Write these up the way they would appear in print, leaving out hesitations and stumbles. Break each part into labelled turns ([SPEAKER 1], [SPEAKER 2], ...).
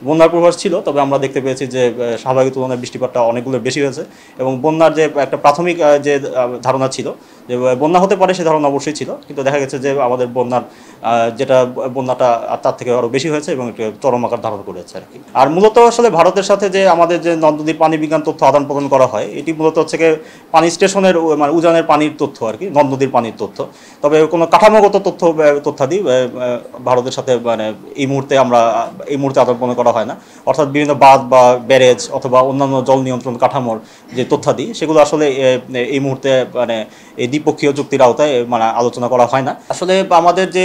[SPEAKER 1] বন্যার পূর্বাভাস ছিল, তবে আমরা দেখতে পেয়েছি যে স্বাভাবিক তুলনায় বৃষ্টিপাতটা অনেকগুলো বেশি হয়েছে এবং বন্যার যে একটা প্রাথমিক যে ধারণা ছিল যে বন্যা হতে পারে, সে ধারণা অবশ্যই ছিল, কিন্তু দেখা গেছে যে আমাদের বন্যার যেটা বন্যাটা তার থেকে আরও বেশি হয়েছে এবং একটু চরম আকার ধারণ করেছে আর কি। আর মূলত আসলে ভারতের সাথে যে আমাদের যে নদ নদীর পানি বিজ্ঞান তথ্য আদান প্রদান করা হয়, এটি মূলত হচ্ছে পানি স্টেশনের মানে উজানের পানির তথ্য আর কি, নদ নদীর পানির তথ্য। তবে কোনো কাঠামোগত তথ্যাদি ভারতের সাথে মানে এই মুহূর্তে আদান প্রদান করা হয় না। অর্থাৎ বিভিন্ন বাঁধ বা ব্যারেজ অথবা অন্যান্য জল নিয়ন্ত্রণ কাঠামোর যে তথ্যাদি, সেগুলো আসলে এই মুহূর্তে মানে এই দ্বিপক্ষীয় চুক্তির আওতায় মানে আলোচনা করা হয় না। আসলে আমাদের যে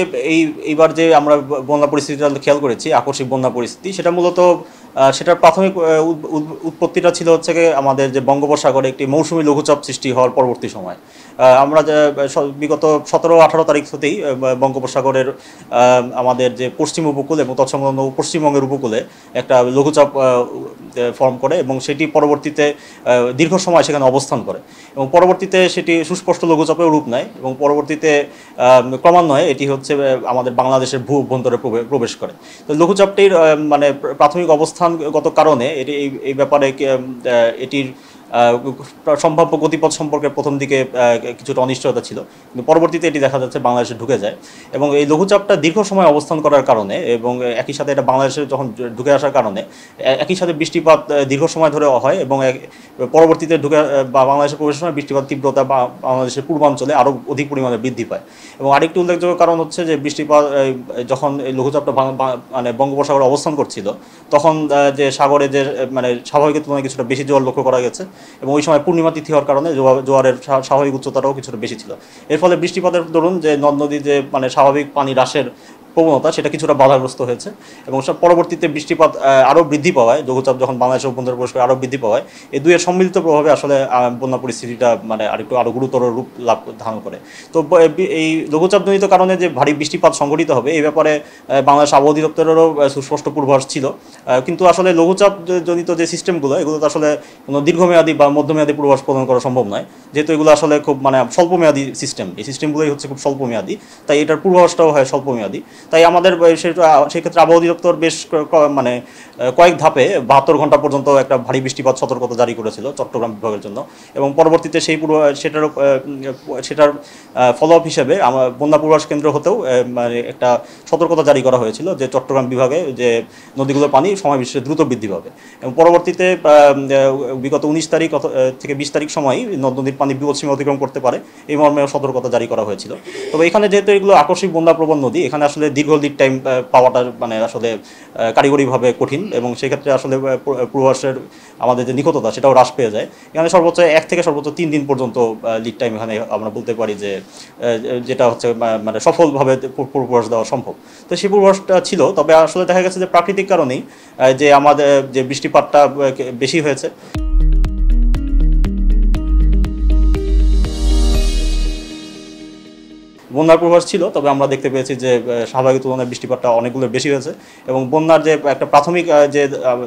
[SPEAKER 1] এইবার যে আমরা বন্যা পরিস্থিতিটা খেয়াল করেছি, আকস্মিক বন্যা পরিস্থিতি, সেটা মূলত সেটার প্রাথমিক উৎপত্তিটা ছিল হচ্ছে আমাদের যে বঙ্গোপসাগরে একটি মৌসুমী লঘুচাপ সৃষ্টি হওয়ার পরবর্তী সময়। আমরা যে বিগত 17-18 তারিখ হতেই বঙ্গোপসাগরের আমাদের যে পশ্চিম উপকূল এবং তৎসংলগ্ন পশ্চিমবঙ্গের উপকূলে একটা লঘুচাপ ফর্ম করে এবং সেটি পরবর্তীতে দীর্ঘ সময় সেখানে অবস্থান করে এবং পরবর্তীতে সেটি সুস্পষ্ট লঘুচাপের রূপ নেয় এবং পরবর্তীতে ক্রমান্বয়ে এটি হচ্ছে আমাদের বাংলাদেশের ভূ অভ্যন্তরে প্রবেশ করে। তো লঘুচাপটির মানে প্রাথমিক অবস্থানগত কারণে এটি এই ব্যাপারে এটির সম্ভাব্য গতিপথ সম্পর্কে প্রথম দিকে কিছুটা অনিশ্চয়তা ছিল, কিন্তু পরবর্তীতে এটি দেখা যাচ্ছে বাংলাদেশে ঢুকে যায় এবং এই লঘুচাপটা দীর্ঘ সময় অবস্থান করার কারণে এবং একই সাথে এটা বাংলাদেশে যখন ঢুকে আসার কারণে একই সাথে বৃষ্টিপাত দীর্ঘ সময় ধরে হয় এবং পরবর্তীতে বা বাংলাদেশে প্রবেশের সময় বৃষ্টিপাত তীব্রতা বা বাংলাদেশের পূর্বাঞ্চলে আরও অধিক পরিমাণে বৃদ্ধি পায়। এবং আরেকটি উল্লেখযোগ্য কারণ হচ্ছে যে বৃষ্টিপাত যখন এই লঘুচাপটা মানে বঙ্গোপসাগরে অবস্থান করছিল, তখন যে সাগরে যে মানে স্বাভাবিকের তুলনায় কিছুটা বেশি জোয়ার লক্ষ্য করা গেছে এবং ওই সময় পূর্ণিমা তিথি হওয়ার কারণে জোয়ারের স্বাভাবিক উচ্চতাটাও কিছুটা বেশি ছিল। এর ফলে বৃষ্টিপাতের দরুন যে নদ নদীর যে মানে স্বাভাবিক পানি হ্রাসের প্রবণতা, সেটা কিছুটা বাধাগ্রস্ত হয়েছে এবং পরবর্তীতে বৃষ্টিপাত আরও বৃদ্ধি পাওয়ায়, লঘুচাপ যখন বাংলাদেশের অভ্যন্তরে প্রবেশ করে আরও বৃদ্ধি পাওয়ায়, এই দুইয়ের সম্মিলিত প্রভাবে আসলে বন্যা পরিস্থিতিটা মানে আরও গুরুতর রূপ ধারণ করে। তো এই লঘুচাপজনিত কারণে যে ভারী বৃষ্টিপাত সংঘটিত হবে, এই ব্যাপারে বাংলাদেশ আবহাওয়া অধিদপ্তরেরও সুস্পষ্ট পূর্বাভাস ছিল, কিন্তু আসলে লঘুচাপজনিত যে সিস্টেমগুলো, এগুলো তো আসলে কোনো দীর্ঘমেয়াদী বা মধ্যমেয়াদী পূর্বাভাস প্রদান করা সম্ভব নয়, যেহেতু এগুলো আসলে খুব মানে স্বল্পমেয়াদী সিস্টেম। এই সিস্টেমগুলোই হচ্ছে খুব স্বল্পমেয়াদী, তাই এটার পূর্বাভাসটাও হয় স্বল্পমেয়াদী। তাই আমাদের সেক্ষেত্রে আবহাওয়া অধিদপ্তর বেশ মানে কয়েক ধাপে 72 ঘন্টা পর্যন্ত একটা ভারী বৃষ্টিপাত সতর্কতা জারি করেছিল চট্টগ্রাম বিভাগের জন্য এবং পরবর্তীতে সেটার ফলো আপ হিসেবে বন্যা পূর্বাভাস কেন্দ্র হতেও মানে একটা সতর্কতা জারি করা হয়েছিল যে চট্টগ্রাম বিভাগে যে নদীগুলোর পানি সময় বিশেষে দ্রুত বৃদ্ধি পাবে এবং পরবর্তীতে বিগত 19 তারিখ থেকে 20 তারিখ সময়ই নদ নদীর পানি বিপদ সীমা অতিক্রম করতে পারে, এই মর্মে সতর্কতা জারি করা হয়েছিল। তবে এখানে যেহেতু এগুলো আকস্মিক বন্যাপ্রবণ নদী, এখানে আসলে দীর্ঘ লিড টাইম পাওয়াটা মানে আসলে কারিগরিভাবে কঠিন এবং সেক্ষেত্রে আসলে পূর্বাভাসের আমাদের যে নিখুঁততা, সেটাও হ্রাস পেয়ে যায়। এখানে সর্বোচ্চ 1 থেকে সর্বোচ্চ 3 দিন পর্যন্ত লিড টাইম এখানে আমরা বলতে পারি যে যেটা হচ্ছে মানে সফলভাবে পূর্বাভাস দেওয়া সম্ভব। তো সেই পূর্বাভাসটা ছিল, তবে আসলে দেখা গেছে যে প্রাকৃতিক কারণেই যে আমাদের যে বৃষ্টিপাতটা বেশি হয়েছে। বন্যার পূর্বাভাস ছিল, তবে আমরা দেখতে পেয়েছি যে স্বাভাবিক তুলনায় বৃষ্টিপাতটা অনেকগুলো বেশি হয়েছে এবং বন্যার যে একটা প্রাথমিক যে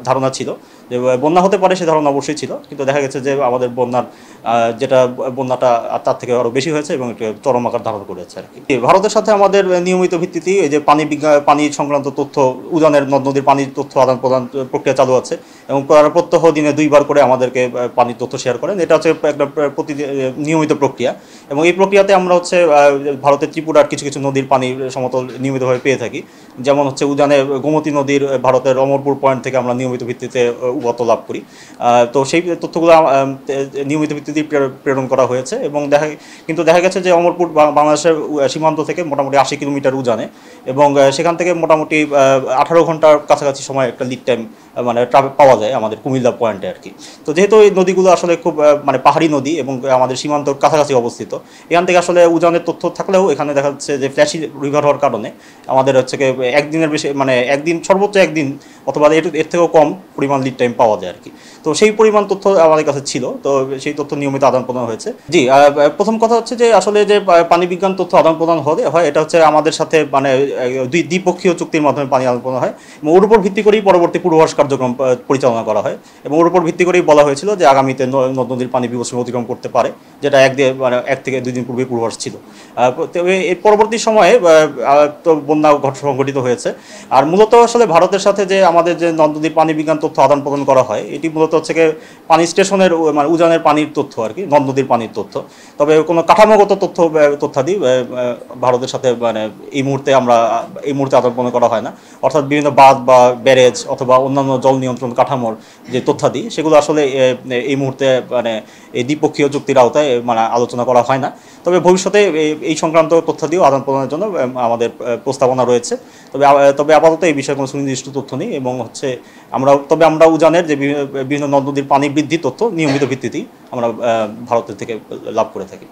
[SPEAKER 1] ধারণা ছিল যে বন্যা হতে পারে, সে ধারণা অবশ্যই ছিল, কিন্তু দেখা গেছে যে আমাদের বন্যাটা তার থেকে আরও বেশি হয়েছে এবং একটু চরম আকার ধারণ করেছে আর কি। ভারতের সাথে আমাদের নিয়মিত ভিত্তিতেই এই যে পানি সংক্রান্ত তথ্য, উজানের নদ নদীর পানির তথ্য আদান প্রদান প্রক্রিয়া চালু আছে এবং প্রত্যহ দিনে 2 বার করে আমাদেরকে পানির তথ্য শেয়ার করেন। এটা হচ্ছে একটা নিয়মিত প্রক্রিয়া এবং এই প্রক্রিয়াতে আমরা হচ্ছে ভারতের ত্রিপুরার কিছু কিছু নদীর পানি সমতল নিয়মিতভাবে পেয়ে থাকি, যেমন হচ্ছে উজানে গোমতী নদীর ভারতের অমরপুর পয়েন্ট থেকে আমরা নিয়মিত ভিত্তিতে উপাত্ত লাভ করি। তো সেই তথ্যগুলো নিয়মিত ভিত্তিতেই প্রেরণ করা হয়েছে এবং দেখা গেছে যে অমরপুর বাংলাদেশের সীমান্ত থেকে মোটামুটি 80 কিলোমিটার উজানে এবং সেখান থেকে মোটামুটি 18 ঘন্টার কাছাকাছি সময় একটা লিড টাইম মানে পাওয়া যায় আমাদের কুমিল্লা পয়েন্টে আর কি। তো যেহেতু এই নদীগুলো আসলে খুব মানে পাহাড়ি নদী এবং আমাদের সীমান্তর কাছাকাছি অবস্থিত, এখান থেকে আসলে উজানের তথ্য থাকলেও এখানে দেখা যাচ্ছে যে ফ্ল্যাশি রিভার হওয়ার কারণে আমাদের হচ্ছে একদিনের বেশি মানে সর্বোচ্চ একদিন অথবা এর থেকেও কম পরিমাণ লিড টাইম পাওয়া যায় আর কি। তো সেই পরিমাণ তথ্য আমাদের কাছে ছিল, তো সেই তথ্য নিয়মিত আদান প্রদান হয়েছে। জি, প্রথম কথা হচ্ছে যে আসলে যে পানি বিজ্ঞান তথ্য আদান প্রদান হয়, এটা হচ্ছে আমাদের সাথে মানে দ্বিপক্ষীয় চুক্তির মাধ্যমে পানি আদান প্রদান হয় এবং ওর উপর ভিত্তি করেই পরবর্তী পূর্বাভাস কার্যক্রম পরিচালনা করা হয় এবং ওর উপর ভিত্তি করেই বলা হয়েছিল যে আগামীতে নদ নদীর পানি বিপদ সীমা অতিক্রম করতে পারে, যেটা 1 থেকে 2 দিন পূর্বে পূর্বাভাস ছিল। তবে এর পরবর্তী সময়ে তো বন্যা সংঘটিত হয়েছে। আর মূলত আসলে ভারতের সাথে যে আমাদের যে নদ নদীর পানি বিজ্ঞান তথ্য আদান প্রদান করা হয় এটি মূলত হচ্ছে গিয়ে পানি স্টেশনের মানে উজানের পানির তথ্য আর কি, নদ নদীর পানির তথ্য। তবে কোনো কাঠামোগত তথ্যাদি ভারতের সাথে মানে এই মুহূর্তে আদান প্রদান করা হয় না। অর্থাৎ বিভিন্ন বাঁধ বা ব্যারেজ অথবা অন্যান্য জল নিয়ন্ত্রণ কাঠামোর যে তথ্যাদি সেগুলো আসলে এই মুহূর্তে মানে এই দ্বিপক্ষীয় চুক্তির আওতায় মানে আলোচনা করা হয় না। তবে ভবিষ্যতে এই সংক্রান্ত তথ্যাদিও আদান প্রদানের জন্য আমাদের প্রস্তাবনা রয়েছে। তবে আপাতত এই বিষয়ে কোনো সুনির্দিষ্ট তথ্য নেই এবং হচ্ছে আমরা উজানের যে বিভিন্ন নদ নদীর পানি বৃদ্ধির তথ্য নিয়মিত ভিত্তিতেই আমরা ভারতের থেকে লাভ করে থাকি।